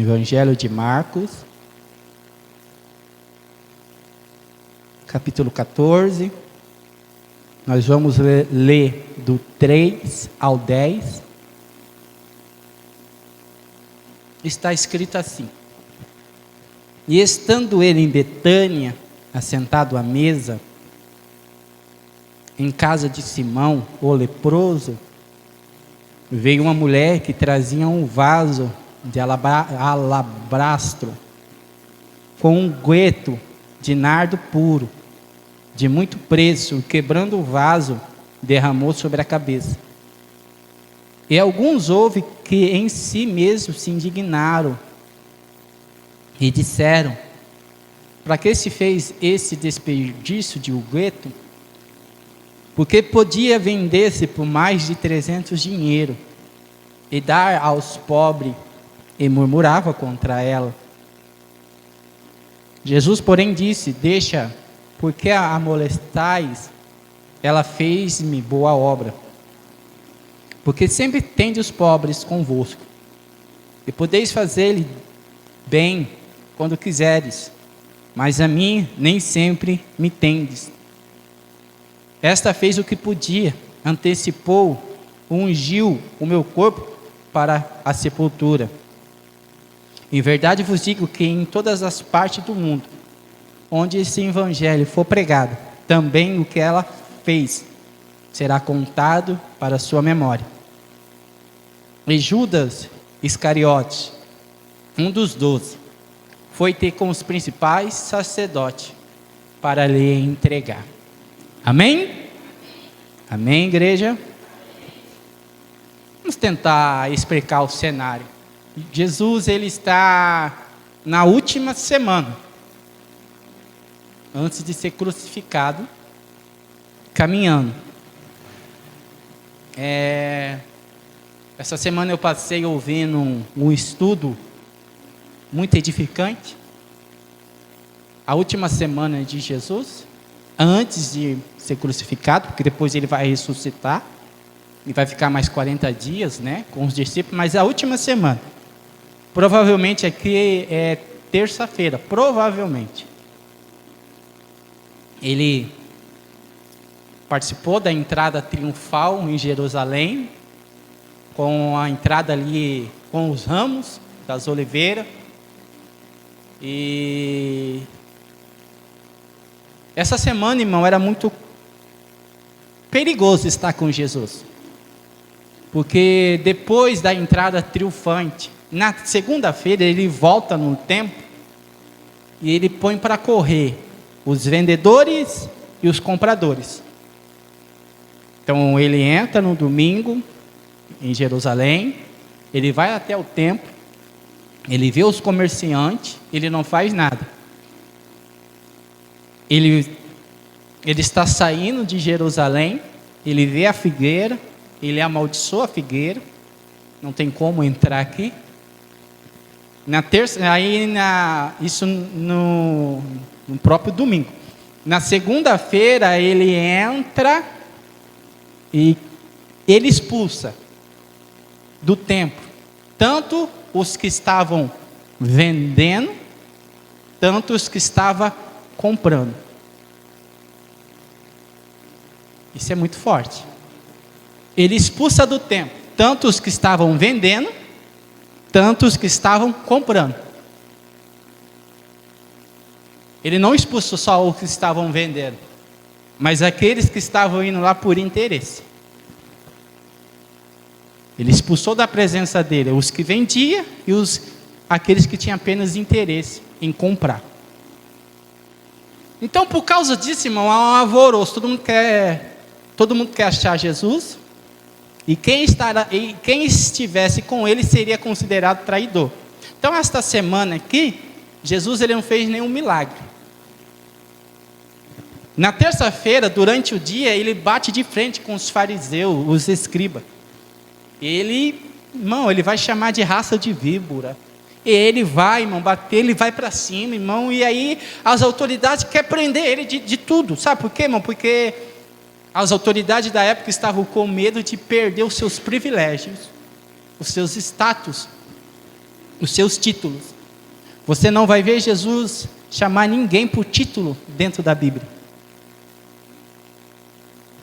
Evangelho de Marcos, capítulo 14. Nós vamos ler do 3 ao 10. Está escrito assim: E estando ele em Betânia, assentado à mesa, em casa de Simão, o leproso, veio uma mulher que trazia um vaso de alabastro, com um unguento de nardo puro, de muito preço, quebrando o vaso, derramou sobre a cabeça. E alguns houve que em si mesmos se indignaram e disseram: para que se fez esse desperdício de unguento? Porque podia vender-se por mais de 300 dinheiro e dar aos pobres, e murmurava contra ela. Jesus, porém, disse: deixa, porque a molestais? Ela fez-me boa obra. Porque sempre tende os pobres convosco, e podeis fazer-lhe bem quando quiseres, mas a mim nem sempre me tendes. Esta fez o que podia, antecipou, ungiu o meu corpo para a sepultura. Em verdade vos digo que em todas as partes do mundo, onde esse evangelho for pregado, também o que ela fez será contado para a sua memória. E Judas Iscariote, um dos 12, foi ter com os principais sacerdotes para lhe entregar. Amém? Amém, igreja? Vamos tentar explicar o cenário. Jesus, ele está na última semana, antes de ser crucificado, caminhando. Essa semana eu passei ouvindo um estudo muito edificante. A última semana de Jesus, antes de ser crucificado, porque depois ele vai ressuscitar e vai ficar mais 40 dias, né, com os discípulos, mas a última semana, provavelmente aqui é terça-feira, provavelmente, ele participou da entrada triunfal em Jerusalém, com a entrada ali com os ramos das oliveiras. E essa semana, irmão, era muito perigoso estar com Jesus, porque depois da entrada triunfante, na segunda-feira ele volta no templo e ele põe para correr os vendedores e os compradores. Então ele entra no domingo em Jerusalém, ele vai até o templo, ele vê os comerciantes, ele não faz nada. Ele está saindo de Jerusalém, ele vê a figueira, ele amaldiçoa a figueira, não tem como entrar aqui. Isso no próprio domingo. Na segunda-feira ele entra e ele expulsa do templo tanto os que estavam vendendo, tanto os que estavam comprando. Isso é muito forte. Ele expulsa do templo tanto os que estavam vendendo, tanto os que estavam comprando. Ele não expulsou só os que estavam vendendo, mas aqueles que estavam indo lá por interesse. Ele expulsou da presença dele os que vendiam e aqueles que tinham apenas interesse em comprar. Então, por causa disso, irmão, há um alvoroço. Todo mundo quer achar Jesus, e quem estivesse com ele seria considerado traidor. Então, esta semana aqui, Jesus ele não fez nenhum milagre. Na terça-feira, durante o dia, ele bate de frente com os fariseus, os escribas. Ele vai chamar de raça de víbora. E ele vai, irmão, bater, ele vai para cima, irmão. E aí as autoridades querem prender ele de tudo. Sabe por quê, irmão? Porque as autoridades da época estavam com medo de perder os seus privilégios, os seus status. os seus títulos. Você não vai ver Jesus chamar ninguém por título dentro da Bíblia.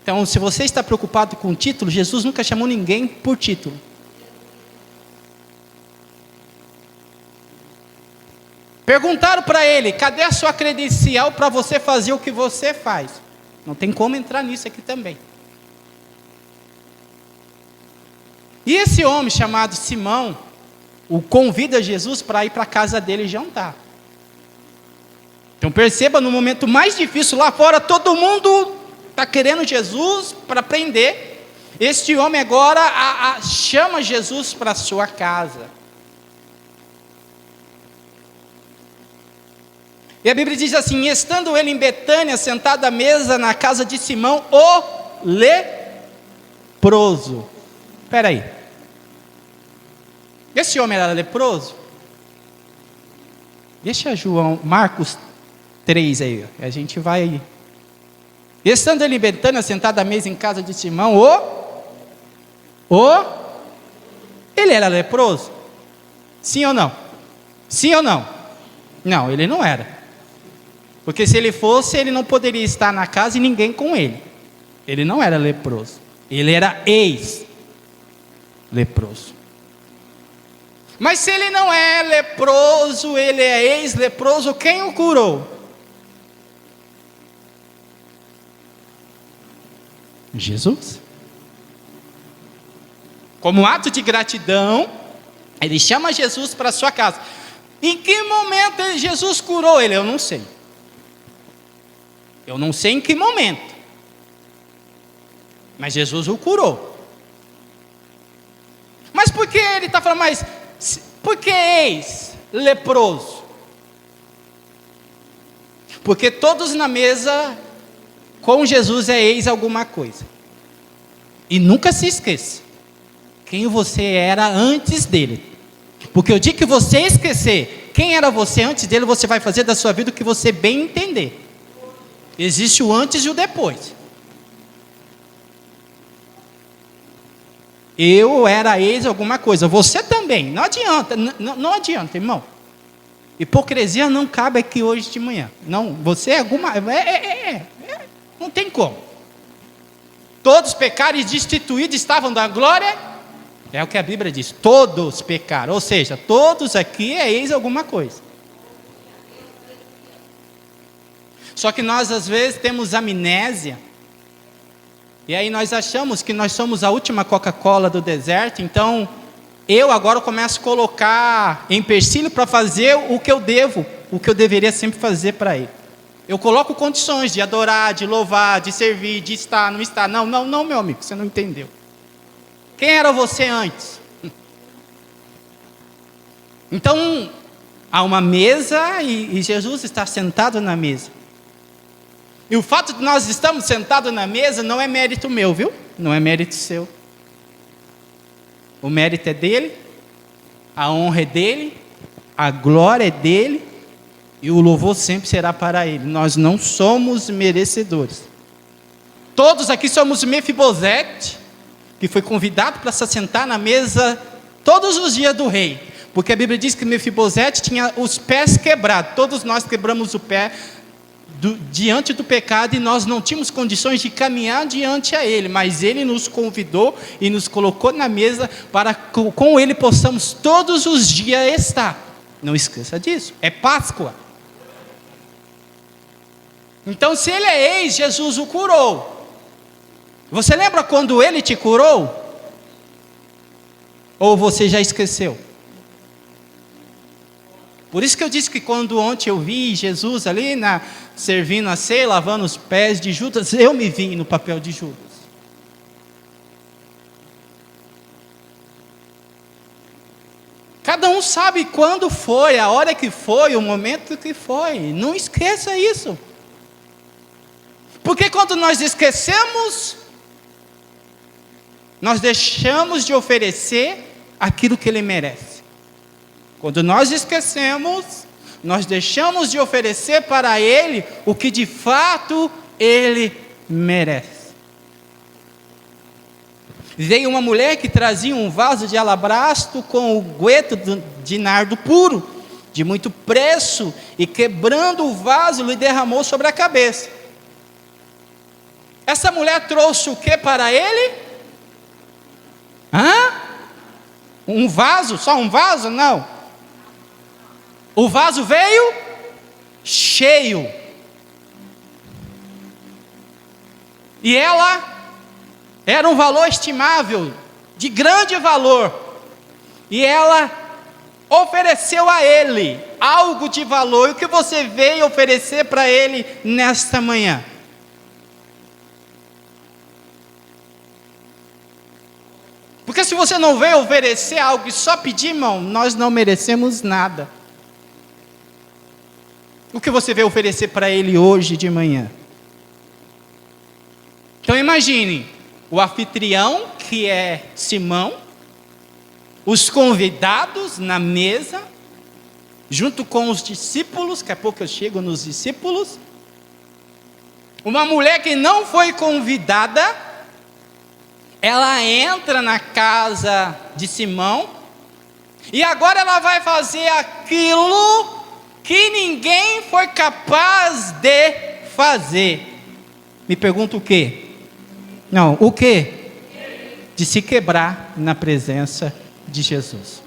Então, se você está preocupado com o título, Jesus nunca chamou ninguém por título. Perguntaram para ele: cadê a sua credencial para você fazer o que você faz? Não tem como entrar nisso aqui também. E esse homem chamado Simão o convida Jesus para ir para a casa dele jantar. Então perceba, no momento mais difícil lá fora, todo mundo está querendo Jesus para prender. Este homem agora chama Jesus para a sua casa. E a Bíblia diz assim: estando ele em Betânia, sentado à mesa na casa de Simão, o leproso. Espera aí. Esse homem era leproso? Deixa Marcos 3 aí, a gente vai. Estando ele em Betânia, sentado à mesa em casa de Simão, ele era leproso? Sim ou não? Sim ou não? Não, ele não era. Porque se ele fosse, ele não poderia estar na casa e ninguém com ele. Ele não era leproso. Ele era ex-leproso. Mas se ele não é leproso, ele é ex-leproso, quem o curou? Jesus. Como ato de gratidão, ele chama Jesus para a sua casa. Em que momento Jesus curou ele? Eu não sei. Eu não sei em que momento. Mas Jesus o curou. Mas por que ele está falando, mas por que ex-leproso? Porque todos na mesa com Jesus é ex alguma coisa. E nunca se esqueça quem você era antes dele. Porque o dia que você esquecer quem era você antes dele, você vai fazer da sua vida o que você bem entender. Existe o antes e o depois. Eu era ex alguma coisa, você também. Não adianta, não adianta, irmão. Hipocrisia não cabe aqui hoje de manhã. Não, você é alguma. Não tem como. Todos pecaram e destituídos estavam da glória. É o que a Bíblia diz. Todos pecaram. Ou seja, todos aqui é ex alguma coisa. Só que nós às vezes temos amnésia. E aí nós achamos que nós somos a última Coca-Cola do deserto. Então eu agora começo a colocar empecilho para fazer o que eu devo, o que eu deveria sempre fazer para ele. Eu coloco condições de adorar, de louvar, de servir, de estar, não estar. Não, meu amigo, você não entendeu. Quem era você antes? Então há uma mesa e Jesus está sentado na mesa. E o fato de nós estarmos sentados na mesa não é mérito meu, viu? Não é mérito seu. O mérito é dele, a honra é dele, a glória é dele, e o louvor sempre será para ele. Nós não somos merecedores. Todos aqui somos Mefibosete, que foi convidado para se sentar na mesa todos os dias do rei. Porque a Bíblia diz que Mefibosete tinha os pés quebrados. Todos nós quebramos o pé diante do pecado, e nós não tínhamos condições de caminhar diante a ele, mas ele nos convidou e nos colocou na mesa para com ele possamos todos os dias estar. Não esqueça disso, é Páscoa. Então se ele é ex, Jesus o curou. Você lembra quando ele te curou? Ou você já esqueceu? Por isso que eu disse que quando ontem eu vi Jesus ali servindo a ceia, lavando os pés de Judas, eu me vi no papel de Judas. Cada um sabe quando foi, a hora que foi, o momento que foi. Não esqueça isso. Porque quando nós esquecemos, nós deixamos de oferecer aquilo que ele merece. Quando nós esquecemos, nós deixamos de oferecer para ele o que de fato ele merece. Veio uma mulher que trazia um vaso de alabastro com o gueto de nardo puro, de muito preço, e quebrando o vaso, lhe derramou sobre a cabeça. Essa mulher trouxe o que para ele? Um vaso? Só um vaso? Não. O vaso veio cheio. E ela era um valor estimável, de grande valor. E ela ofereceu a ele algo de valor. E o que você veio oferecer para ele nesta manhã? Porque se você não veio oferecer algo e só pedir, irmão, nós não merecemos nada. O que você veio oferecer para ele hoje de manhã? Então imagine, o anfitrião, que é Simão, os convidados na mesa, junto com os discípulos, daqui a pouco eu chego nos discípulos, uma mulher que não foi convidada, ela entra na casa de Simão, e agora ela vai fazer aquilo que ninguém foi capaz de fazer. Me pergunta o quê? Não, o quê? De se quebrar na presença de Jesus.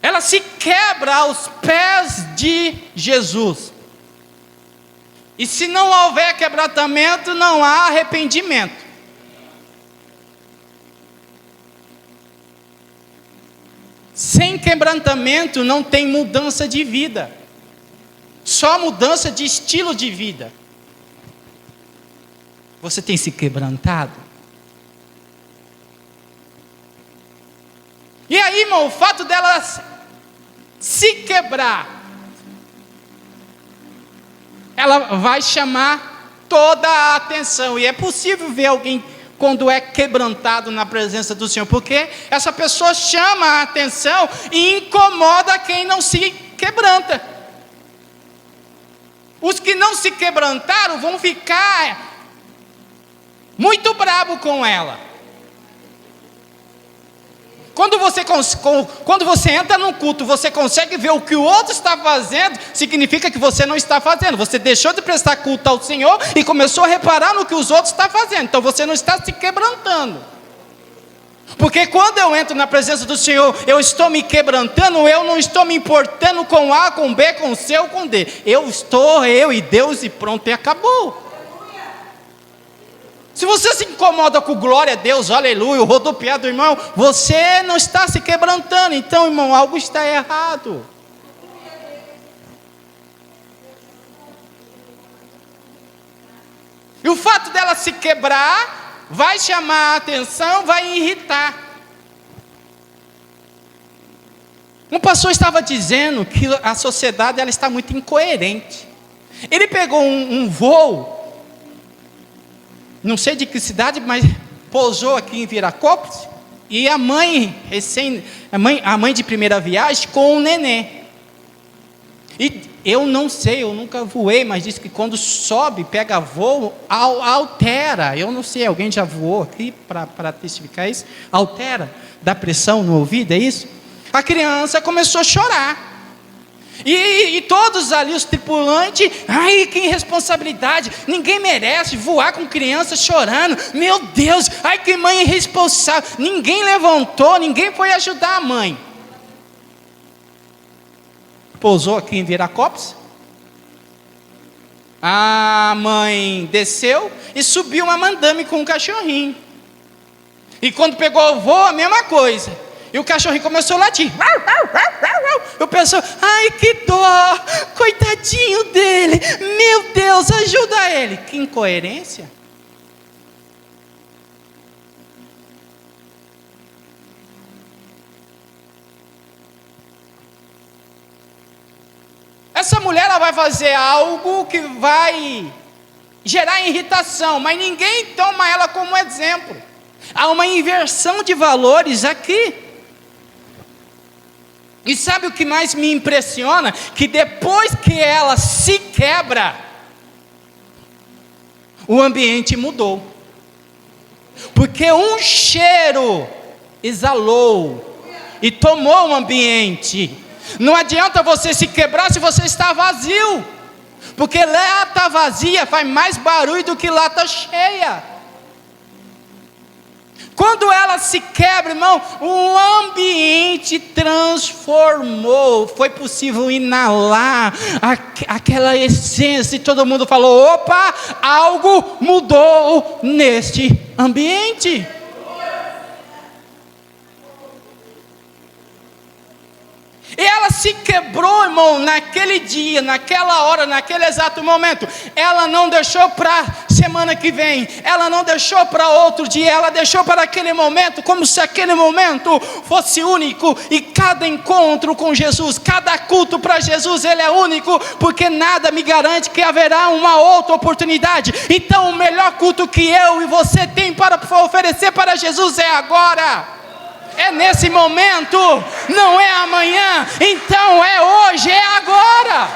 Ela se quebra aos pés de Jesus. E se não houver quebrantamento, não há arrependimento. Sem quebrantamento não tem mudança de vida. Só mudança de estilo de vida. Você tem se quebrantado? E aí, irmão, o fato dela se quebrar, ela vai chamar toda a atenção. E é possível ver alguém quando é quebrantado na presença do Senhor, porque essa pessoa chama a atenção e incomoda quem não se quebranta. Os que não se quebrantaram vão ficar muito bravo com ela. Quando você entra num culto, você consegue ver o que o outro está fazendo, significa que você não está fazendo. Você deixou de prestar culto ao Senhor e começou a reparar no que os outros estão fazendo. Então você não está se quebrantando. Porque quando eu entro na presença do Senhor, eu estou me quebrantando, eu não estou me importando com A, com B, com C ou com D. Eu e Deus e pronto, e acabou. Se você se incomoda com glória a Deus, aleluia, o rodopiar do irmão, você não está se quebrantando. Então, irmão, algo está errado. E o fato dela se quebrar vai chamar a atenção, vai irritar. Um pastor estava dizendo que a sociedade ela está muito incoerente. Ele pegou um voo, não sei de que cidade, mas pousou aqui em Viracopos, e a mãe de primeira viagem com o nenê. E eu não sei, eu nunca voei, mas diz que quando sobe, pega voo, altera. Eu não sei, alguém já voou aqui para testificar isso? Altera, dá pressão no ouvido, é isso? A criança começou a chorar. E todos ali, os tripulantes, ai, que irresponsabilidade, ninguém merece voar com criança chorando, meu Deus, ai que mãe irresponsável, ninguém levantou, ninguém foi ajudar a mãe. Pousou aqui em Viracopos, a mãe desceu e subiu uma mandame com um cachorrinho, e quando pegou o voo, a mesma coisa. E o cachorrinho começou a latir. Eu penso, ai que dó, coitadinho dele, meu Deus, ajuda ele. Que incoerência. Essa mulher ela vai fazer algo que vai gerar irritação, mas ninguém toma ela como exemplo. Há uma inversão de valores aqui. E sabe o que mais me impressiona? Que depois que ela se quebra, o ambiente mudou. Porque um cheiro exalou e tomou o ambiente. Não adianta você se quebrar se você está vazio, porque lata vazia faz mais barulho do que lata cheia. Quando ela se quebra, irmão, o ambiente transformou. Foi possível inalar aquela essência e todo mundo falou: opa, algo mudou neste ambiente. E ela se quebrou, irmão, naquele dia, naquela hora, naquele exato momento. Ela não deixou para semana que vem, ela não deixou para outro dia, ela deixou para aquele momento, como se aquele momento fosse único. E cada encontro com Jesus, cada culto para Jesus, ele é único, porque nada me garante que haverá uma outra oportunidade. Então o melhor culto que eu e você tem para oferecer para Jesus é agora. É nesse momento, não é amanhã, então é hoje, é agora.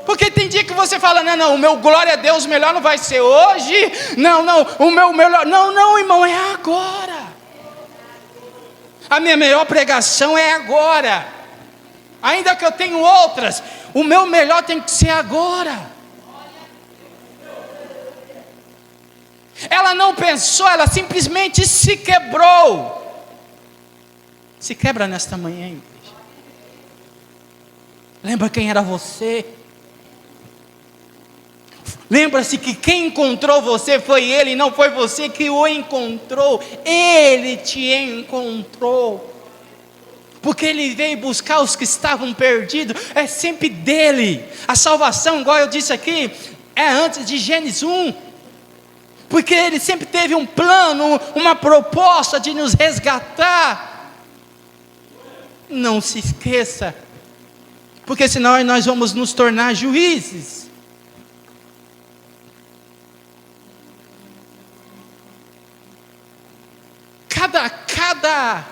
Porque tem dia que você fala: não, o meu glória a Deus melhor não vai ser hoje, não, o meu melhor, não, irmão, é agora. A minha melhor pregação é agora, ainda que eu tenha outras, o meu melhor tem que ser agora. Ela não pensou, ela simplesmente se quebrou. Se quebra nesta manhã, igreja. Lembra quem era você? Lembra-se que quem encontrou você foi Ele, não foi você que o encontrou. Ele te encontrou. Porque Ele veio buscar os que estavam perdidos. É sempre dele. A salvação, igual eu disse aqui, é antes de Gênesis 1. Porque Ele sempre teve um plano, uma proposta de nos resgatar. Não se esqueça, porque senão nós vamos nos tornar juízes. Cada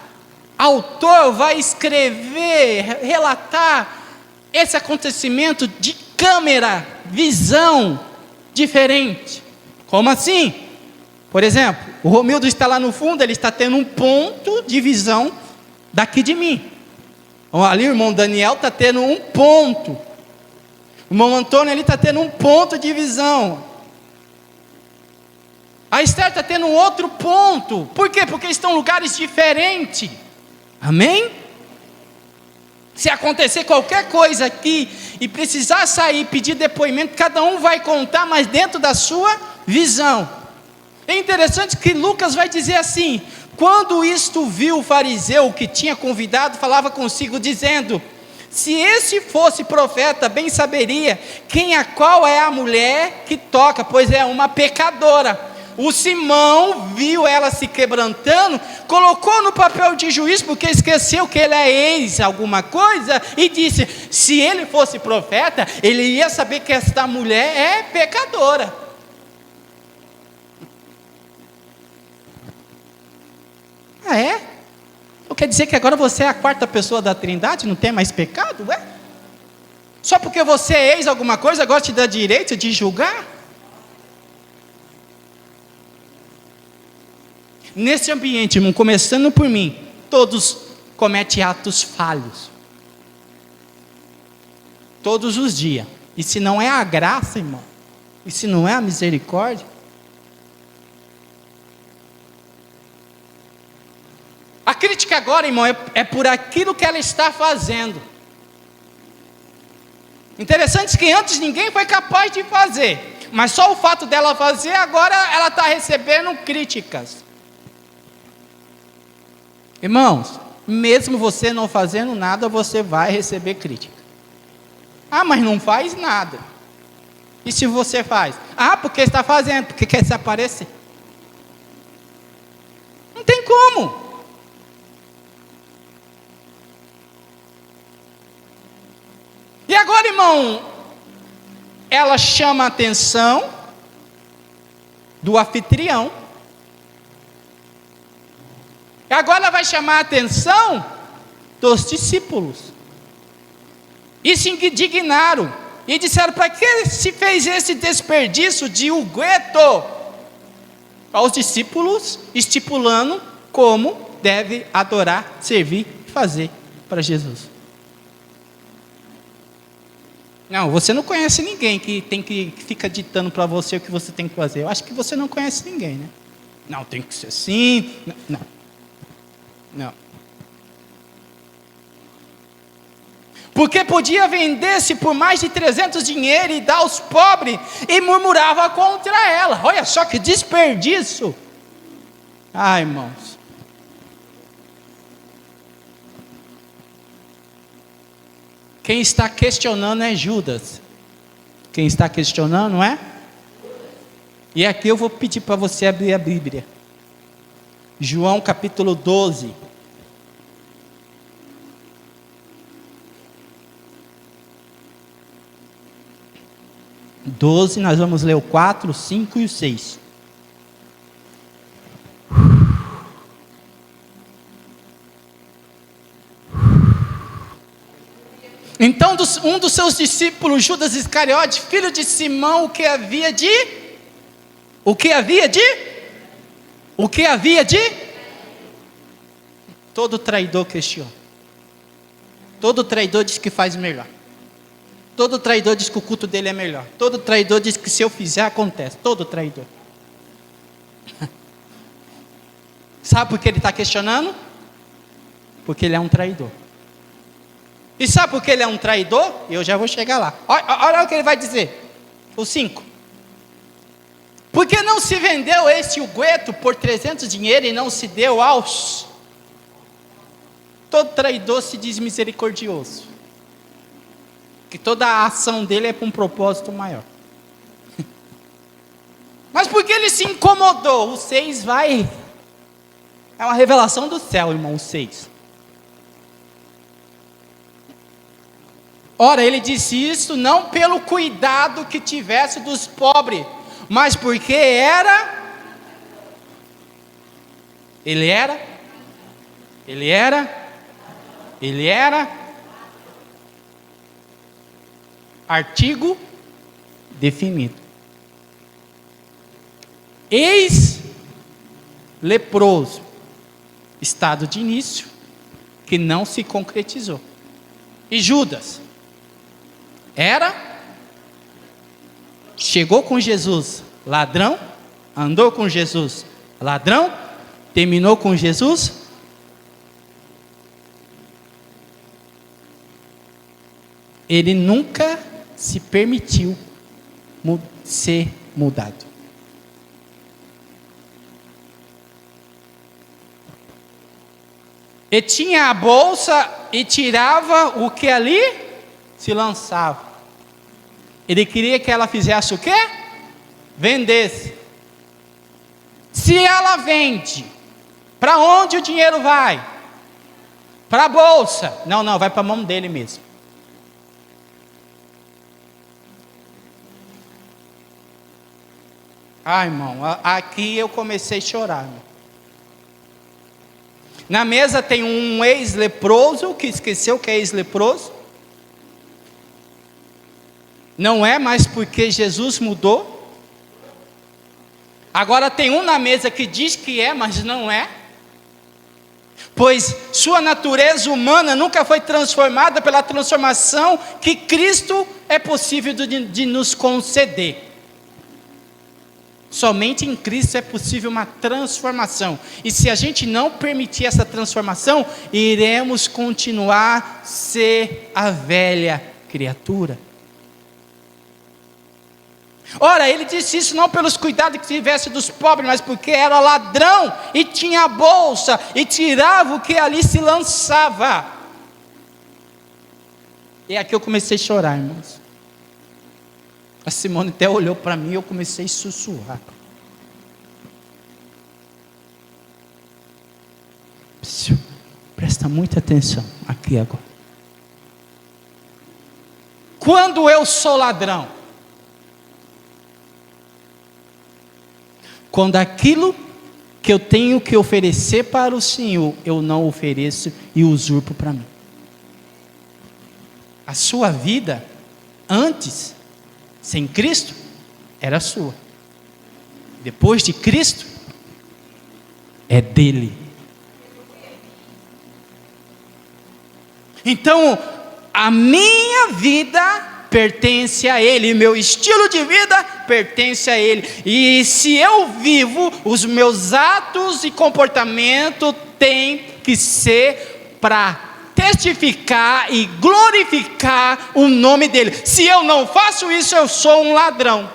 autor vai escrever, relatar esse acontecimento de câmera, visão diferente. Como assim? Por exemplo, o Romildo está lá no fundo, ele está tendo um ponto de visão daqui de mim. Ali o irmão Daniel está tendo um ponto. O irmão Antônio ele está tendo um ponto de visão. A Esther está tendo um outro ponto. Por quê? Porque estão em lugares diferentes. Amém? Se acontecer qualquer coisa aqui e precisar sair e pedir depoimento, cada um vai contar, mas dentro da sua visão. É interessante que Lucas vai dizer assim: quando isto viu o fariseu que tinha convidado, falava consigo dizendo: se esse fosse profeta, bem saberia qual é a mulher que toca, pois é uma pecadora. O Simão viu ela se quebrantando, colocou no papel de juiz, porque esqueceu que ele é ex alguma coisa, e disse: se ele fosse profeta, ele ia saber que esta mulher é pecadora. Ah, é? Então quer dizer que agora você é a quarta pessoa da Trindade, não tem mais pecado? Ué? Só porque você é ex alguma coisa, agora te dá direito de julgar? Nesse ambiente, irmão, começando por mim, todos cometem atos falhos. Todos os dias. E se não é a graça, irmão, e se não é a misericórdia, a crítica agora, irmão, é por aquilo que ela está fazendo. Interessante que antes ninguém foi capaz de fazer, mas só o fato dela fazer, agora ela está recebendo críticas. Irmãos, mesmo você não fazendo nada, você vai receber crítica. Ah, mas não faz nada. E se você faz? Ah, porque está fazendo, porque quer se aparecer. Não tem como. E agora, irmão, ela chama a atenção do anfitrião. E agora ela vai chamar a atenção dos discípulos. E se indignaram e disseram: para que se fez esse desperdício de unguento? Aos discípulos, estipulando como deve adorar, servir e fazer para Jesus. Não, você não conhece ninguém que fica ditando para você o que você tem que fazer. Eu acho que você não conhece ninguém, né? Não, tem que ser assim. Não. Porque podia vender-se por mais de 300 dinheiro e dar aos pobres, e murmurava contra ela. Olha só que desperdício. Ai, irmãos. Quem está questionando é Judas. Quem está questionando, não é? E aqui eu vou pedir para você abrir a Bíblia. João capítulo 12. Nós vamos ler o 4, o 5 e o 6. Então um dos seus discípulos, Judas Iscariote, filho de Simão, o que havia de? Todo traidor questiona. Todo traidor diz que faz melhor. Todo traidor diz que o culto dele é melhor. Todo traidor diz que se eu fizer, acontece. Todo traidor. Sabe por que ele está questionando? Porque ele é um traidor. E sabe por que ele é um traidor? Eu já vou chegar lá. Olha o que ele vai dizer. O 5. Por que não se vendeu este unguento por 300 dinheiro e não se deu aos? Todo traidor se diz misericordioso. Que toda a ação dele é para um propósito maior. Mas por que ele se incomodou? O 6 vai... É uma revelação do céu, irmão, o 6. Ora, ele disse isso não pelo cuidado que tivesse dos pobres, mas porque ele era artigo definido. Ex-leproso, estado de início, que não se concretizou. E Judas chegou com Jesus ladrão, andou com Jesus ladrão, terminou com Jesus ele nunca se permitiu ser mudado. Ele tinha a bolsa e tirava o que ali se lançava. Ele queria que ela fizesse o quê? Vendesse. Se ela vende, para onde o dinheiro vai? Para a bolsa. Não, vai para a mão dele mesmo. Irmão, aqui eu comecei a chorar. Irmão. Na mesa tem um ex-leproso, que esqueceu que é ex-leproso. Não é mais porque Jesus mudou. Agora tem um na mesa que diz que é, mas não é. Pois sua natureza humana nunca foi transformada pela transformação que Cristo é possível de nos conceder. Somente em Cristo é possível uma transformação. E se a gente não permitir essa transformação, iremos continuar a ser a velha criatura. Ora, ele disse isso não pelos cuidados que tivesse dos pobres, mas porque era ladrão e tinha a bolsa e tirava o que ali se lançava. E aqui eu comecei a chorar, irmãos. A Simone até olhou para mim e eu comecei a sussurrar. Presta muita atenção aqui agora. Quando eu sou ladrão, quando aquilo que eu tenho que oferecer para o Senhor, eu não ofereço e usurpo para mim. A sua vida, antes, sem Cristo, era sua. Depois de Cristo, é dele. Então, a minha vida pertence a Ele, meu estilo de vida pertence a Ele, e se eu vivo, os meus atos e comportamento têm que ser para testificar e glorificar o nome dEle. Se eu não faço isso, eu sou um ladrão.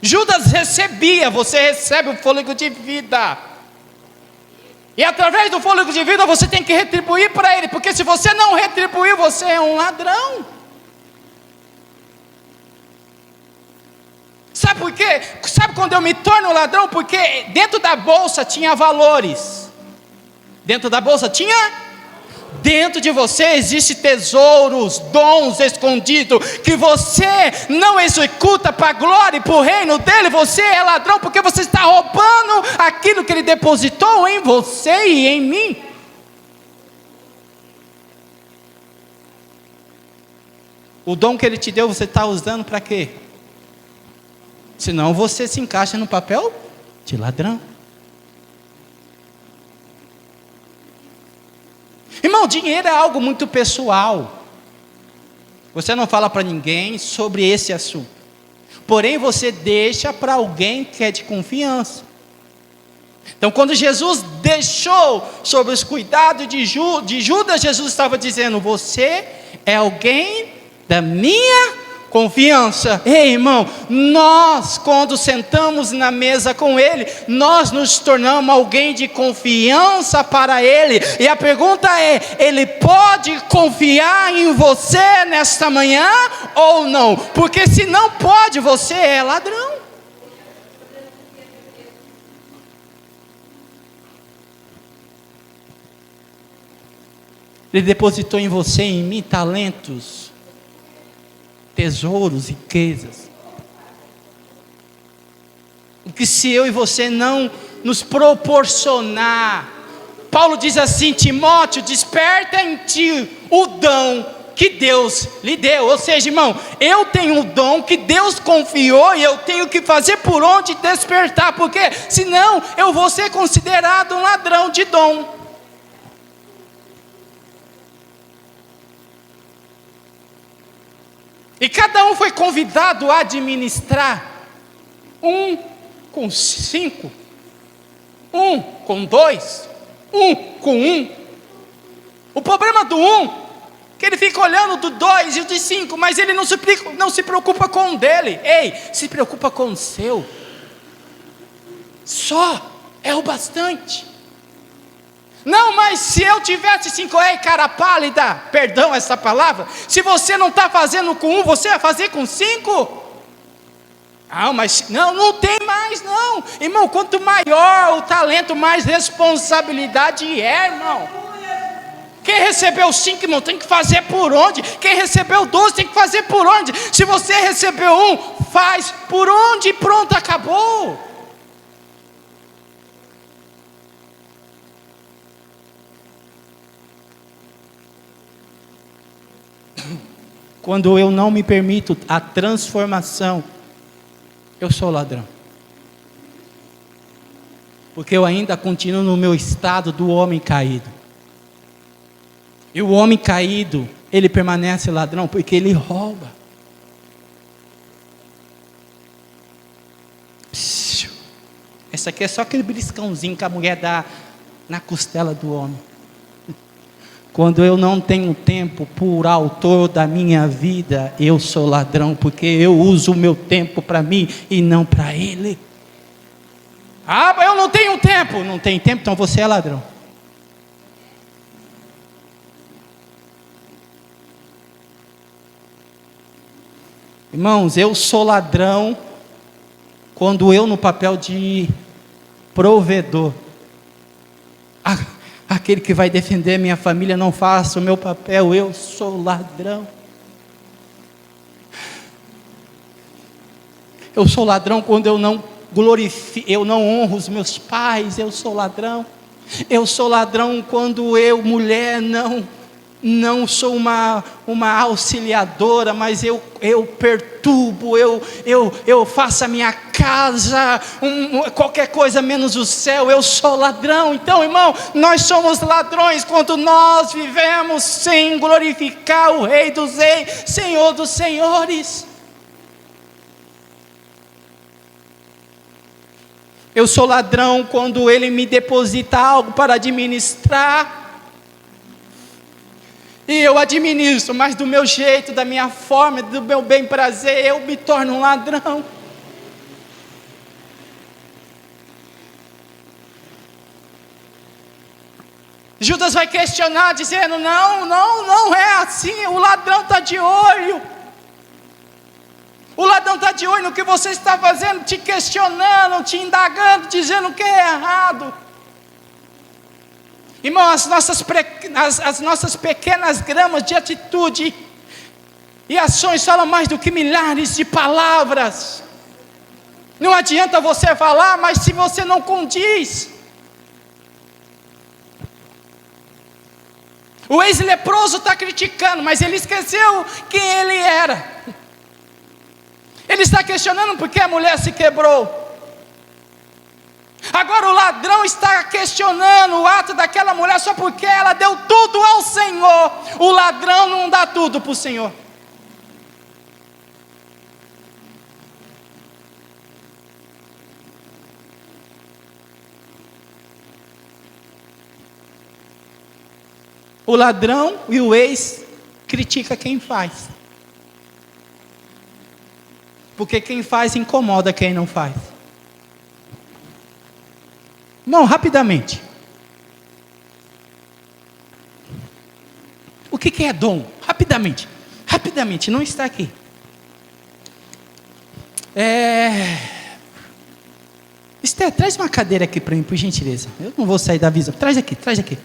Judas recebia, você recebe o fôlego de vida. E através do fôlego de vida você tem que retribuir para ele, porque se você não retribuir, você é um ladrão. Sabe por quê? Sabe quando eu me torno ladrão? Porque dentro da bolsa tinha valores. Dentro da bolsa tinha? Dentro de você existem tesouros, dons escondidos, que você não executa para a glória e para o reino dele. Você é ladrão porque você está roubando aquilo que ele depositou em você e em mim. O dom que ele te deu, você está usando para quê? Senão você se encaixa no papel de ladrão. Irmão, dinheiro é algo muito pessoal. Você não fala para ninguém sobre esse assunto. Porém, você deixa para alguém que é de confiança. Então, quando Jesus deixou sobre os cuidados de Judas, Jesus estava dizendo: você é alguém da minha confiança. Ei, irmão, nós quando sentamos na mesa com Ele, nós nos tornamos alguém de confiança para Ele. E a pergunta é: Ele pode confiar em você nesta manhã ou não? Porque se não pode, você é ladrão. Ele depositou em você e em mim talentos, tesouros, riquezas. O que se eu e você não nos proporcionar, Paulo diz assim: Timóteo, desperta em ti o dom que Deus lhe deu. Ou seja, irmão, eu tenho um dom que Deus confiou e eu tenho que fazer por onde despertar, porque senão eu vou ser considerado um ladrão de dom. E cada um foi convidado a administrar. Um com 5, um com 2, um com 1. O problema do 1, que ele fica olhando do 2 e o de 5, mas ele não se preocupa com o dele. Ei, se preocupa com o seu. Só é o bastante. Não, mas se eu tivesse 5, ei, cara pálida, perdão essa palavra, se você não está fazendo com 1, você vai fazer com 5? Ah, mas não tem mais não, irmão, quanto maior o talento, mais responsabilidade é, irmão. Quem recebeu 5, irmão, tem que fazer por onde? Quem recebeu 12, tem que fazer por onde? Se você recebeu 1, faz por onde e pronto, acabou. Quando eu não me permito a transformação, eu sou ladrão. Porque eu ainda continuo no meu estado do homem caído. E o homem caído, ele permanece ladrão porque ele rouba. Essa aqui é só aquele beliscãozinho que a mulher dá na costela do homem. Quando eu não tenho tempo por autor da minha vida, eu sou ladrão, porque eu uso o meu tempo para mim e não para ele. Ah, mas eu não tenho tempo. Não tem tempo, então você é ladrão. Irmãos, eu sou ladrão quando eu no papel de provedor. Aquele que vai defender minha família, não faça o meu papel, eu sou ladrão. Eu sou ladrão quando eu não glorifico, eu não honro os meus pais, eu sou ladrão. Eu sou ladrão quando eu, mulher, não sou uma auxiliadora, mas eu perturbo, eu faço a minha casa, qualquer coisa menos o céu. Eu sou ladrão. Então, irmão, nós somos ladrões quando nós vivemos sem glorificar o Rei dos Reis, Senhor dos Senhores. Eu sou ladrão quando Ele me deposita algo para administrar, e eu administro, mas do meu jeito, da minha forma, do meu bem prazer, eu me torno um ladrão. Judas vai questionar, dizendo: não é assim, o ladrão está de olho. O ladrão está de olho no que você está fazendo, te questionando, te indagando, dizendo que é errado. Irmão, as nossas pequenas gramas de atitude e ações falam mais do que milhares de palavras. Não adianta você falar, mas se você não condiz. O ex-leproso está criticando, mas ele esqueceu quem ele era. Ele está questionando porque a mulher se quebrou. Agora o ladrão está questionando o ato daquela mulher só porque ela deu tudo ao Senhor. O ladrão não dá tudo para o Senhor. O ladrão e o ex critica quem faz. Porque quem faz incomoda quem não faz. Não, rapidamente. O que é dom? Rapidamente, não está aqui. Esther, traz uma cadeira aqui para mim, por gentileza. Eu não vou sair da visão. Traz aqui. Põe aqui.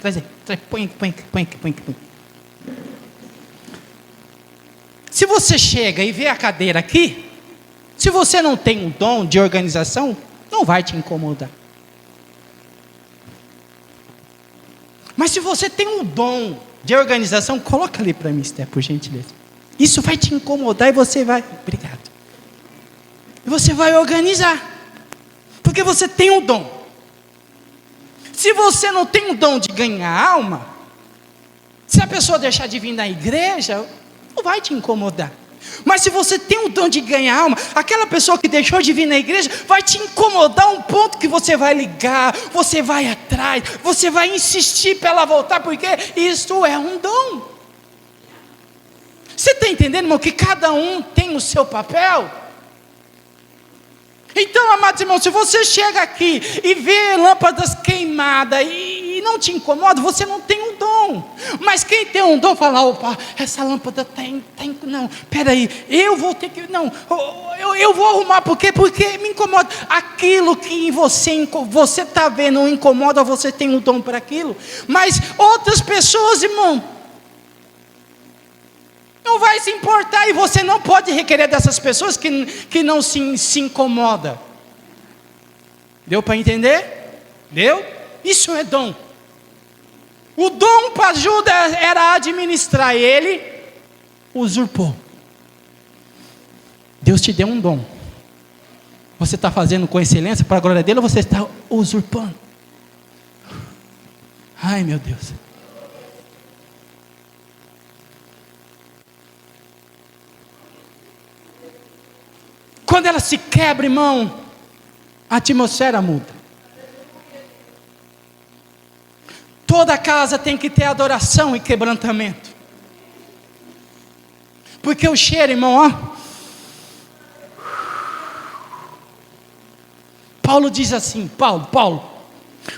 Se você chega e vê a cadeira aqui, se você não tem um dom de organização, não vai te incomodar. Mas se você tem um dom de organização, coloca ali para mim, Esther, por gentileza. Isso vai te incomodar e você vai... Obrigado. E você vai organizar. Porque você tem um dom. Se você não tem um dom de ganhar alma, se a pessoa deixar de vir na igreja, não vai te incomodar. Mas se você tem o dom de ganhar alma, aquela pessoa que deixou de vir na igreja vai te incomodar, um ponto que você vai ligar, você vai atrás, você vai insistir para ela voltar, porque isso é um dom. Você está entendendo, irmão, que cada um tem o seu papel? Então, amados irmãos, se você chega aqui e vê lâmpadas queimadas e não te incomoda, você não tem um dom. Mas quem tem um dom fala: opa, essa lâmpada tem não, peraí, eu vou ter que, não, eu vou arrumar, porque me incomoda. Aquilo que em você está vendo não incomoda, você tem um dom para aquilo. Mas outras pessoas, irmão, não vai se importar, e você não pode requerer dessas pessoas que não se incomoda. Deu para entender? Deu? Isso é dom. O dom para Judas era administrar, ele usurpou. Deus te deu um dom. Você está fazendo com excelência para a glória dele, ou você está usurpando? Ai, meu Deus. Quando ela se quebra, irmão, a atmosfera muda. Toda casa tem que ter adoração e quebrantamento. Porque o cheiro, irmão, ó. Paulo diz assim, Paulo,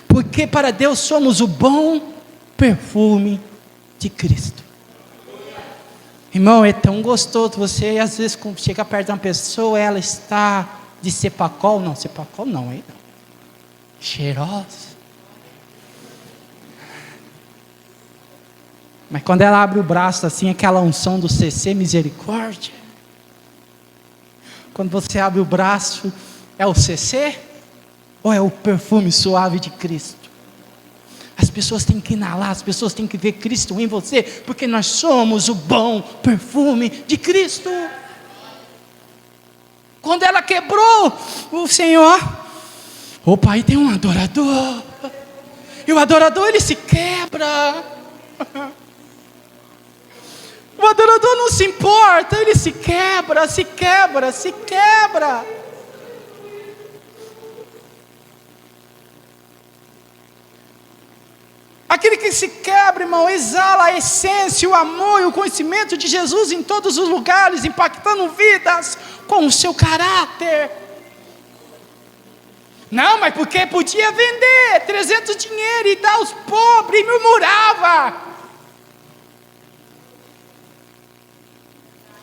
porque para Deus somos o bom perfume de Cristo. Irmão, é tão gostoso, você às vezes chega perto de uma pessoa, ela está de cepacol não, aí não, cheirosa. Mas quando ela abre o braço assim, aquela unção do CC Misericórdia. Quando você abre o braço, é o CC? Ou é o perfume suave de Cristo? As pessoas têm que inalar, as pessoas têm que ver Cristo em você, porque nós somos o bom perfume de Cristo. Quando ela quebrou, o Senhor, opa, aí tem um adorador. E o adorador, ele se quebra. O adorador não se importa, ele se quebra, se quebra, se quebra. Aquele que se quebra, irmão, exala a essência, o amor e o conhecimento de Jesus em todos os lugares, impactando vidas com o seu caráter. Não, mas porque podia vender 300 dinheiro e dar aos pobres, e murmurava.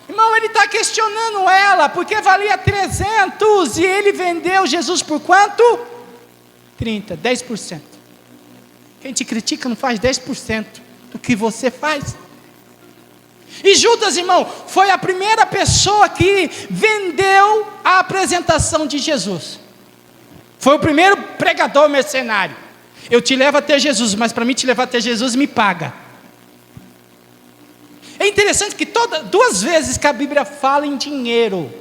Irmão, ele está questionando ela, porque valia 300, e ele vendeu Jesus por quanto? 30, 10%. Quem te critica não faz 10% do que você faz. E Judas, irmão, foi a primeira pessoa que vendeu a apresentação de Jesus. Foi o primeiro pregador mercenário. Eu te levo até Jesus, mas para mim te levar até Jesus me paga. É interessante que duas vezes que a Bíblia fala em dinheiro,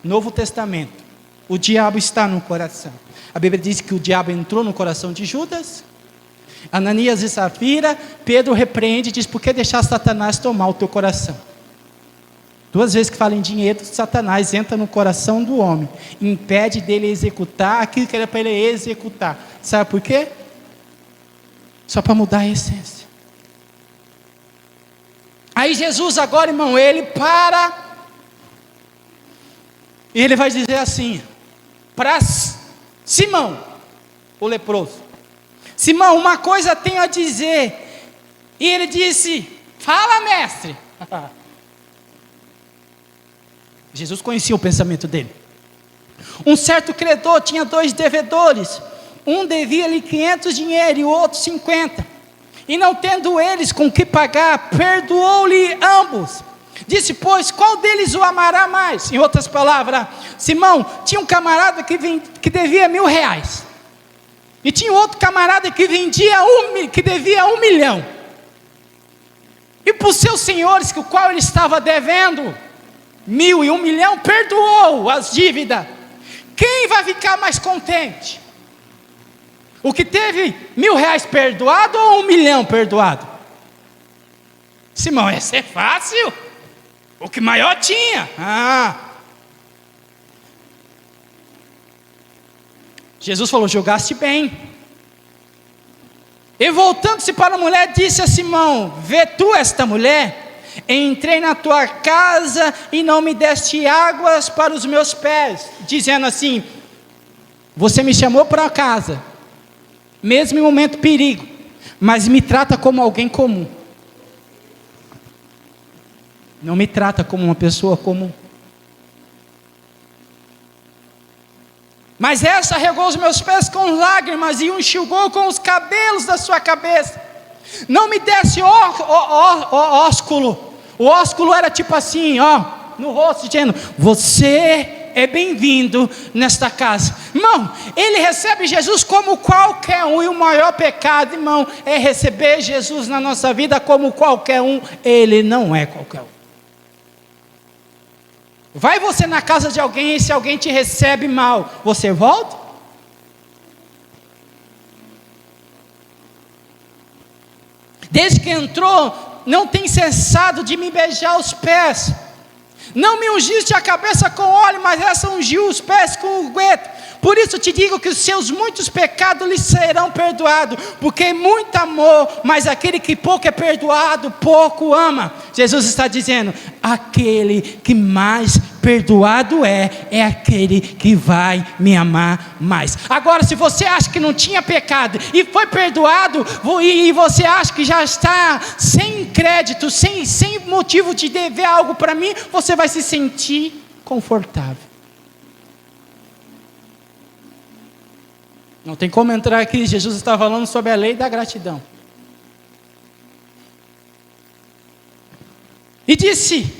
Novo Testamento, o diabo está no coração. A Bíblia diz que o diabo entrou no coração de Judas, Ananias e Safira. Pedro repreende e diz: por que deixar Satanás tomar o teu coração? Duas vezes que fala em dinheiro, Satanás entra no coração do homem, impede dele executar aquilo que era para ele executar. Sabe por quê? Só para mudar a essência. Aí Jesus agora, irmão, ele para, e ele vai dizer assim, para Simão, o leproso: Simão, uma coisa tenho a dizer. E ele disse: fala, mestre. Jesus conhecia o pensamento dele. Um certo credor tinha 2 devedores. Um devia-lhe 500 dinheiro e o outro 50. E não tendo eles com que pagar, perdoou-lhe ambos. Disse, pois, qual deles o amará mais? Em outras palavras, Simão tinha um camarada que devia R$1.000. E tinha outro camarada que devia 1 milhão. E para os seus senhores, que o qual ele estava devendo 1.000 e 1 milhão, perdoou as dívidas. Quem vai ficar mais contente? O que teve R$1.000 perdoado ou 1 milhão perdoado? Simão, essa é fácil. O que maior tinha. Jesus falou: julgaste bem. E voltando-se para a mulher, disse a Simão: vê tu esta mulher? Entrei na tua casa e não me deste águas para os meus pés. Dizendo assim: você me chamou para casa, mesmo em momento de perigo, mas me trata como alguém comum. Não me trata como uma pessoa comum. Mas essa regou os meus pés com lágrimas e o enxugou com os cabelos da sua cabeça. Não me desse ósculo. O ósculo era tipo assim, no rosto, dizendo: você é bem-vindo nesta casa. Irmão, ele recebe Jesus como qualquer um. E o maior pecado, irmão, é receber Jesus na nossa vida como qualquer um. Ele não é qualquer um. Vai você na casa de alguém e se alguém te recebe mal, você volta? Desde que entrou, não tem cessado de me beijar os pés. Não me ungiste a cabeça com óleo, mas essa ungiu os pés com unguento. Por isso te digo que os seus muitos pecados lhe serão perdoados, porque muito amor, mas aquele que pouco é perdoado, pouco ama. Jesus está dizendo: aquele que mais perdoado é aquele que vai me amar mais. Agora, se você acha que não tinha pecado e foi perdoado, e você acha que já está sem crédito, sem motivo de dever algo para mim, você vai se sentir confortável. Não tem como entrar aqui. Jesus está falando sobre a lei da gratidão. E disse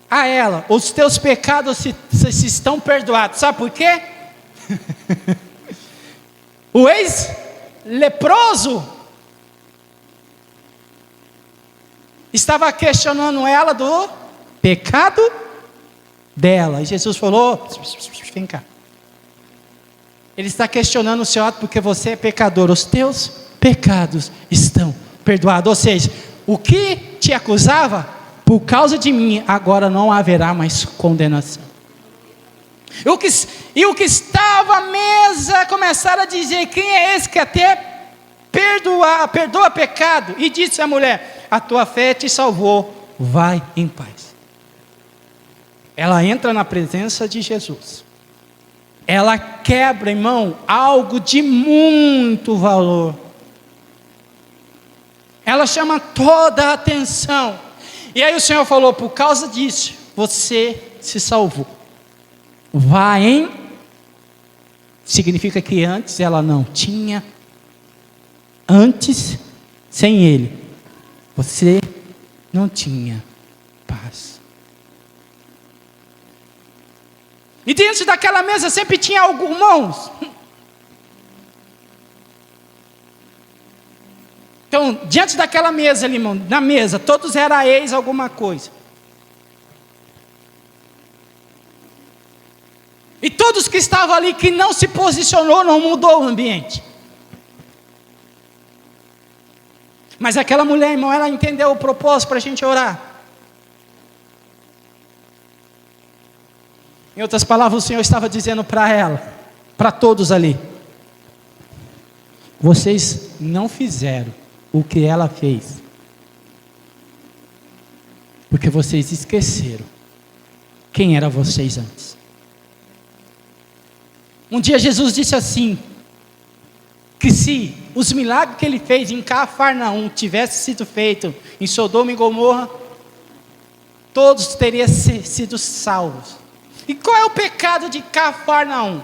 a ela: os teus pecados se estão perdoados. Sabe por quê? O leproso estava questionando ela do pecado dela. E Jesus falou: vem cá. Ele está questionando o seu ato porque você é pecador. Os teus pecados estão perdoados. Ou seja, o que te acusava, por causa de mim, agora não haverá mais condenação. E o que estava à mesa começaram a dizer: quem é esse que até perdoa pecado? E disse a mulher: a tua fé te salvou, vai em paz. Ela entra na presença de Jesus. Ela quebra, irmão, algo de muito valor. Ela chama toda a atenção. E aí o Senhor falou: por causa disso, você se salvou. Vai em... Significa que antes ela não tinha. Antes, sem Ele, você não tinha paz. E dentro daquela mesa sempre tinha alguns irmãos. Então, diante daquela mesa ali, irmão, na mesa, todos eram ex alguma coisa. E todos que estavam ali, que não se posicionou, não mudou o ambiente. Mas aquela mulher, irmão, ela entendeu o propósito para a gente orar. Em outras palavras, o Senhor estava dizendo para ela, para todos ali: vocês não fizeram o que ela fez, porque vocês esqueceram quem eram vocês antes. Um dia Jesus disse assim, que se os milagres que ele fez em Cafarnaum tivessem sido feitos em Sodoma e Gomorra, todos teriam sido salvos. E qual é o pecado de Cafarnaum?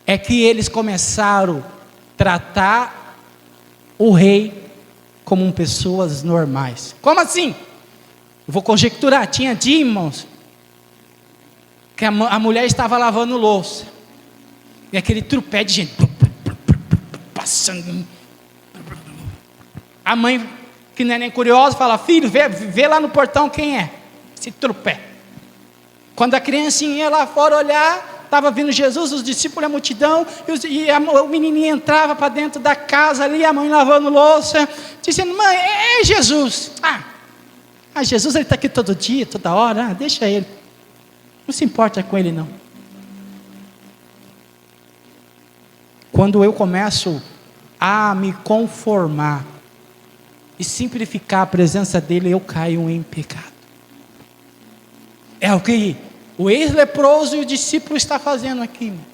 É que eles começaram a tratar o rei como pessoas normais. Como assim? Eu vou conjecturar. Tinha dia, irmãos, que a mulher estava lavando louça. E aquele trupé de gente passando. A mãe, que não é nem curiosa, fala: filho, vê lá no portão quem é esse trupé. Quando a criancinha ia lá fora olhar, estava vindo Jesus, os discípulos, a multidão, o menininho entrava para dentro da casa ali, a mãe lavando louça, dizendo: mãe, é Jesus. Jesus, ele está aqui todo dia, toda hora, deixa ele, não se importa com ele não. Quando eu começo a me conformar e simplificar a presença dele, eu caio em pecado. É o que o ex-leproso e o discípulo está fazendo aqui, irmão.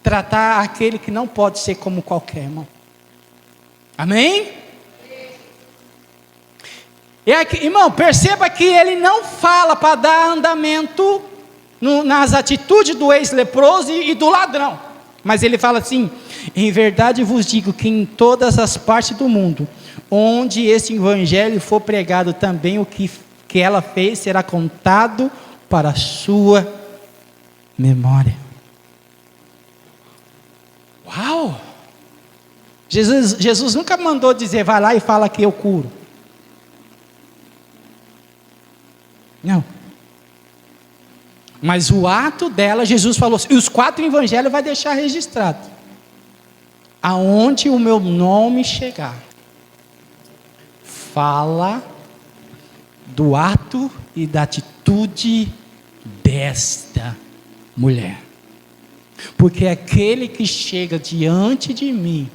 Tratar aquele que não pode ser como qualquer irmão. Amém? E aqui, irmão, perceba que ele não fala para dar andamento nas atitudes do ex-leproso e do ladrão. Mas ele fala assim: em verdade vos digo que em todas as partes do mundo, onde esse evangelho for pregado, também o que ela fez será contado para a sua memória. Uau! Jesus nunca mandou dizer: vai lá e fala que eu curo. Não. Mas o ato dela, Jesus falou assim, e os 4 evangelhos vai deixar registrado: aonde o meu nome chegar, fala do ato e da atitude desta mulher. Porque aquele que chega diante de mim,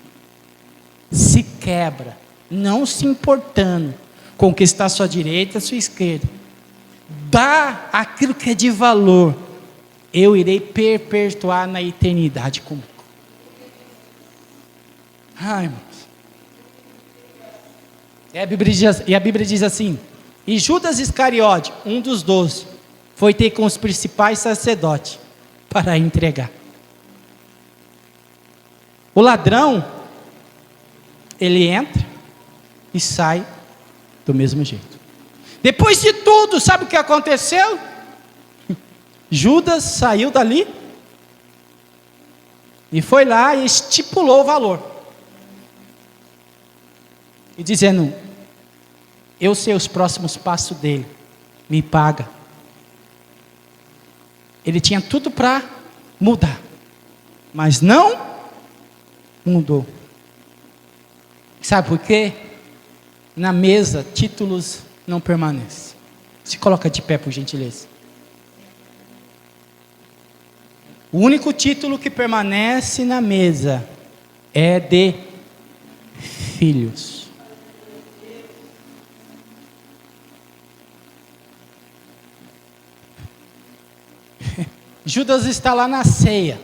se quebra, não se importando com o que está à sua direita, à sua esquerda, dá aquilo que é de valor, eu irei perpetuar na eternidade comigo. Ai, irmãos. E a Bíblia diz assim: e Judas Iscariote, um dos 12, foi ter com os principais sacerdotes para entregar. O ladrão, ele entra e sai do mesmo jeito. Depois de tudo, sabe o que aconteceu? Judas saiu dali E foi lá e estipulou o valor. E dizendo: eu sei os próximos passos dele, me paga. Ele tinha tudo para mudar, mas não mudou. Sabe por quê? Na mesa, títulos não permanecem. Se coloca de pé, por gentileza. O único título que permanece na mesa é de filhos. Judas está lá na ceia.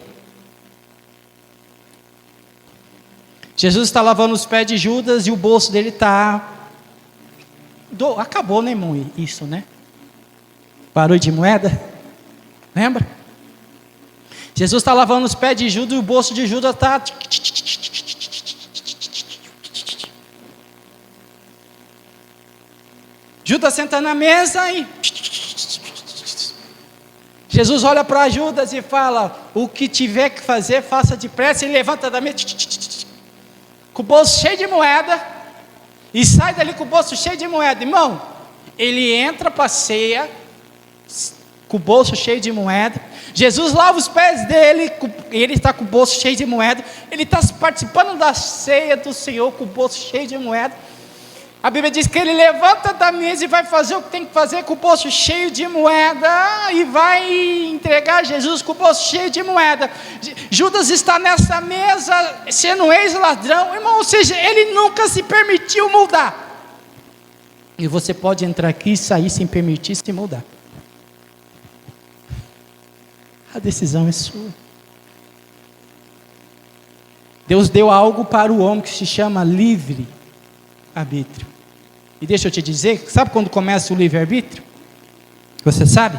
Jesus está lavando os pés de Judas e o bolso dele está... Acabou, né, irmão? Isso, né? Barulho de moeda. Lembra? Jesus está lavando os pés de Judas e o bolso de Judas está... Judas senta na mesa e... Jesus olha para Judas e fala: o que tiver que fazer, faça depressa. E levanta da mesa, com o bolso cheio de moeda, e sai dali com o bolso cheio de moeda. Irmão, ele entra para a ceia, com o bolso cheio de moeda. Jesus lava os pés dele, e ele está com o bolso cheio de moeda. Ele está participando da ceia do Senhor com o bolso cheio de moeda. A Bíblia diz que ele levanta da mesa e vai fazer o que tem que fazer com o bolso cheio de moeda, e vai entregar Jesus com o bolso cheio de moeda. Judas está nessa mesa sendo ex-ladrão, irmão, ou seja, ele nunca se permitiu mudar. E você pode entrar aqui e sair sem permitir se mudar. A decisão é sua. Deus deu algo para o homem que se chama livre-arbítrio. E deixa eu te dizer, sabe quando começa o livre-arbítrio? Você sabe?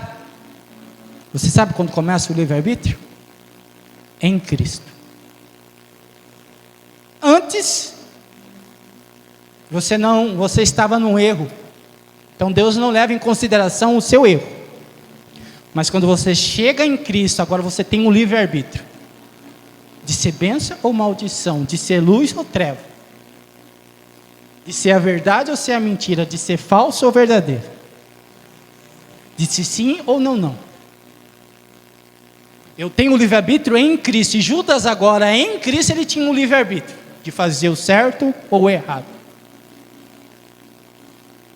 Você sabe quando começa o livre-arbítrio? Em Cristo. Antes, você estava num erro. Então Deus não leva em consideração o seu erro. Mas quando você chega em Cristo, agora você tem um livre-arbítrio. De ser bênção ou maldição, de ser luz ou treva. De ser a verdade ou ser a mentira, de ser falso ou verdadeiro. De ser sim ou não. Eu tenho o livre-arbítrio em Cristo. E Judas agora, em Cristo, ele tinha um livre-arbítrio. De fazer o certo ou o errado.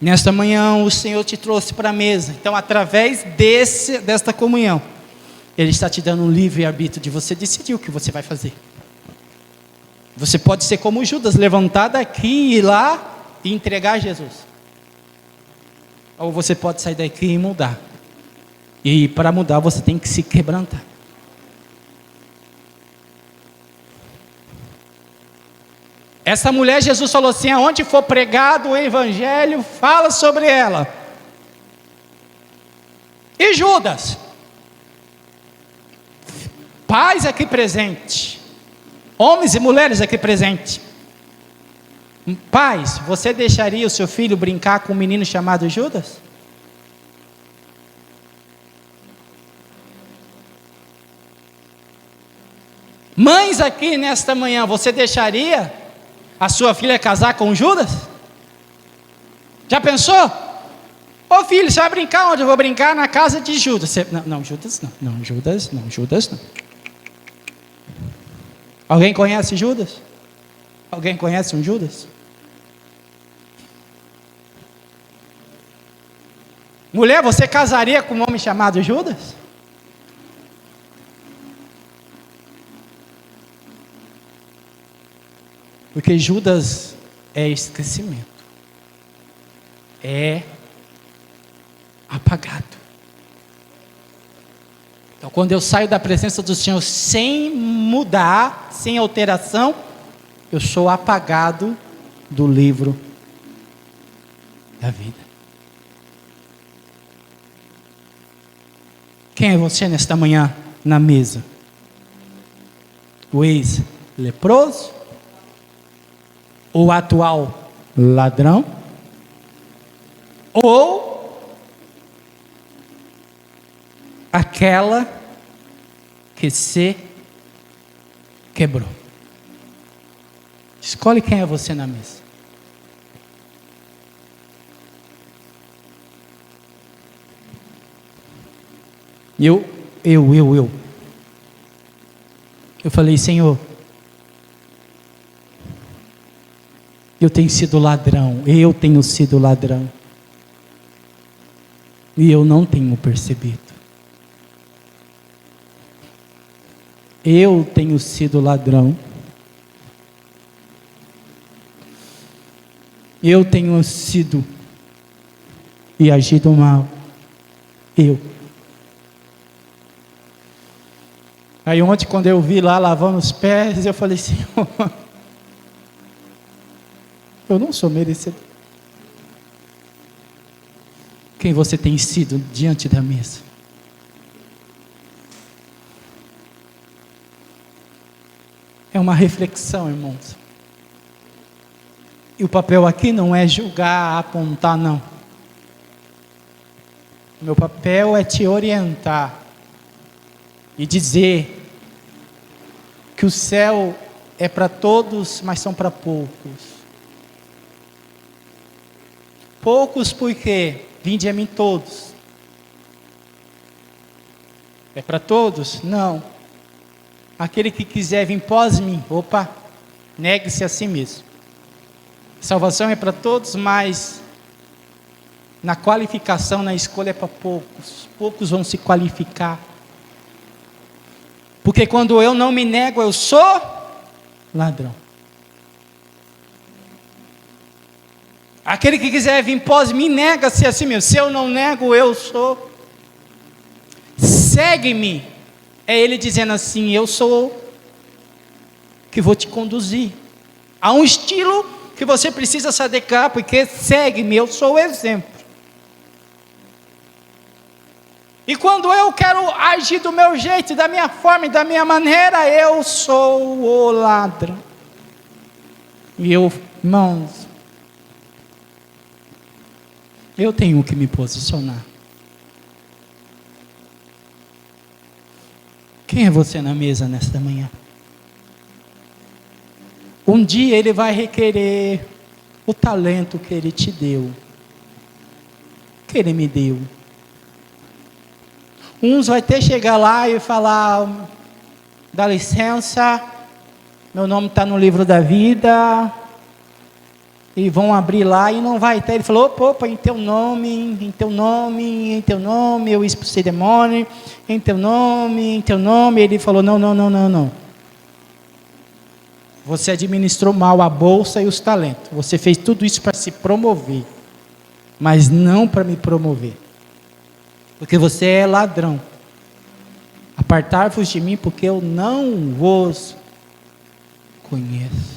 Nesta manhã o Senhor te trouxe para a mesa. Então através desta comunhão, Ele está te dando um livre-arbítrio de você decidir o que você vai fazer. Você pode ser como Judas, levantar daqui e ir lá e entregar a Jesus. Ou você pode sair daqui e mudar. E para mudar você tem que se quebrantar. Essa mulher, Jesus falou assim: aonde for pregado o evangelho, fala sobre ela. E Judas? Pais aqui presentes, homens e mulheres aqui presentes. Pais, você deixaria o seu filho brincar com um menino chamado Judas? Mães aqui nesta manhã, você deixaria a sua filha casar com Judas? Já pensou? Ô filho, você vai brincar onde? Eu vou brincar na casa de Judas. Você, não, Judas não. Não, Judas não, Judas não. Alguém conhece Judas? Alguém conhece um Judas? Mulher, você casaria com um homem chamado Judas? Porque Judas é esquecimento. É apagado. Então, quando eu saio da presença do Senhor sem mudar, sem alteração, eu sou apagado do livro da vida. Quem é você nesta manhã na mesa? O ex-leproso? O atual ladrão? Ou aquela que se quebrou. Escolhe quem é você na mesa. Eu falei, Senhor, eu tenho sido ladrão, eu tenho sido ladrão. E eu não tenho percebido. Eu tenho sido ladrão. Eu tenho sido e agido mal. Aí ontem, quando eu vi lá lavando os pés, eu falei, Senhor, eu não sou merecedor. Quem você tem sido diante da mesa? É uma reflexão, irmãos. E o papel aqui não é julgar, apontar, não. Meu papel é te orientar e dizer que o céu é para todos, mas são para poucos. Poucos porque vinde a mim todos. É para todos? Não. Aquele que quiser vir após mim, negue-se a si mesmo. Salvação é para todos, mas na qualificação, na escolha é para poucos. Poucos vão se qualificar. Porque quando eu não me nego, eu sou ladrão. Aquele que quiser vir após mim, nega-se a si mesmo. Se eu não nego, eu sou. Segue-me. É ele dizendo assim, eu sou que vou te conduzir. Há um estilo que você precisa se adequar, porque segue-me, eu sou o exemplo. E quando eu quero agir do meu jeito, da minha forma e da minha maneira, eu sou o ladrão. E irmãos, eu tenho que me posicionar. Quem é você na mesa nesta manhã? Um dia ele vai requerer o talento que ele te deu, que ele me deu. Uns vai ter que chegar lá e falar, dá licença, meu nome está no livro da vida, e vão abrir lá e não vai ter. Ele falou, opa, em teu nome, eu expulsei demônio, em teu nome, ele falou, não. Você administrou mal a bolsa e os talentos. Você fez tudo isso para se promover, mas não para me promover. Porque você é ladrão. Apartai-vos de mim, porque eu não vos conheço.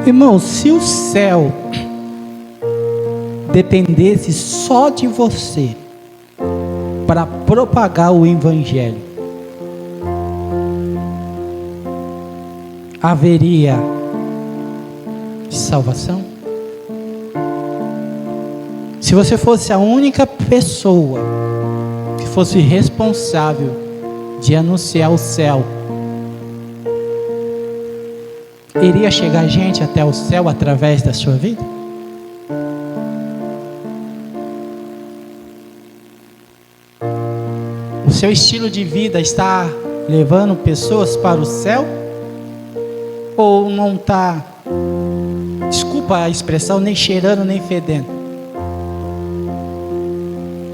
Irmão, se o céu dependesse só de você para propagar o evangelho, haveria salvação? Se você fosse a única pessoa que fosse responsável de anunciar o céu, iria chegar gente até o céu através da sua vida? O seu estilo de vida está levando pessoas para o céu? Ou não está, desculpa a expressão, nem cheirando nem fedendo?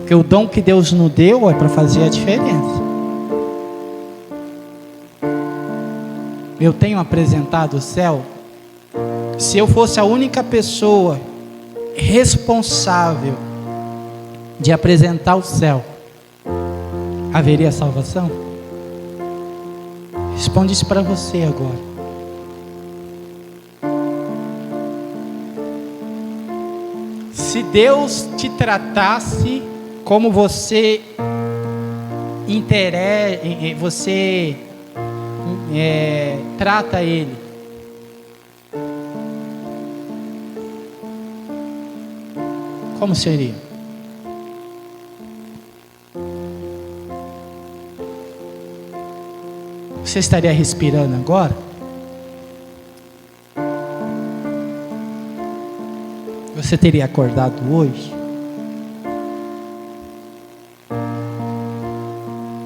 Porque o dom que Deus nos deu é para fazer a diferença. Eu tenho apresentado o céu. Se eu fosse a única pessoa responsável de apresentar o céu, haveria salvação? Responde isso para você agora. Se Deus te tratasse como você trata Ele, como seria? Você estaria respirando agora? Você teria acordado hoje?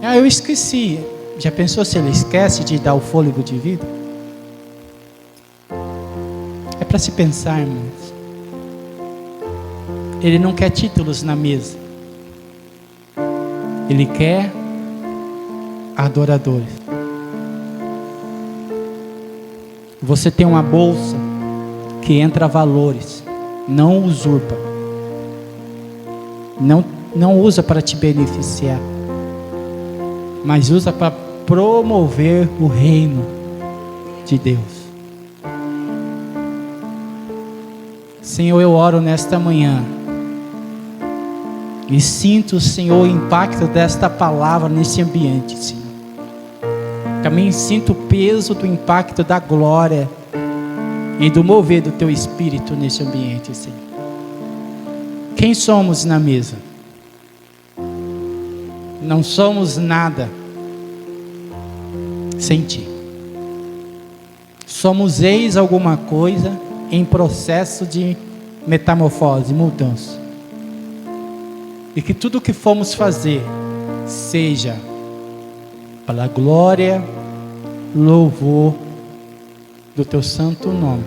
Eu esqueci. Já pensou se ele esquece de dar o fôlego de vida? É para se pensar, irmãos. Ele não quer títulos na mesa. Ele quer adoradores. Você tem uma bolsa que entra valores, não usurpa, não usa para te beneficiar, mas usa para promover o reino de Deus. Senhor, eu oro nesta manhã e sinto, Senhor, o impacto desta palavra nesse ambiente, Senhor. Também sinto o peso do impacto da glória e do mover do Teu Espírito nesse ambiente, Senhor. Quem somos na mesa? Não somos nada sem Ti. Somos ex alguma coisa em processo de metamorfose, mudança. E que tudo que formos fazer seja para a glória, louvor do Teu santo nome.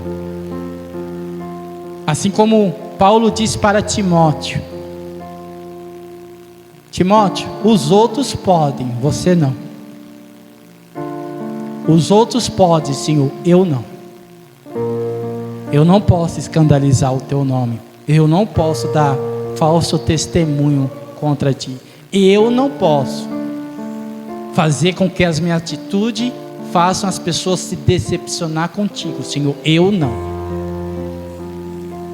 Assim como Paulo disse para Timóteo: Timóteo, os outros podem, você não. Os outros podem, Senhor, eu não. Eu não posso escandalizar o Teu nome. Eu não posso dar falso testemunho contra Ti. Eu não posso fazer com que as minhas atitudes façam as pessoas se decepcionar contigo, Senhor. Eu não.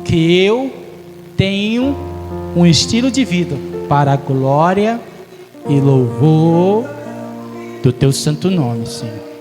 Que eu tenho um estilo de vida para a glória e louvor do Teu santo nome, Senhor.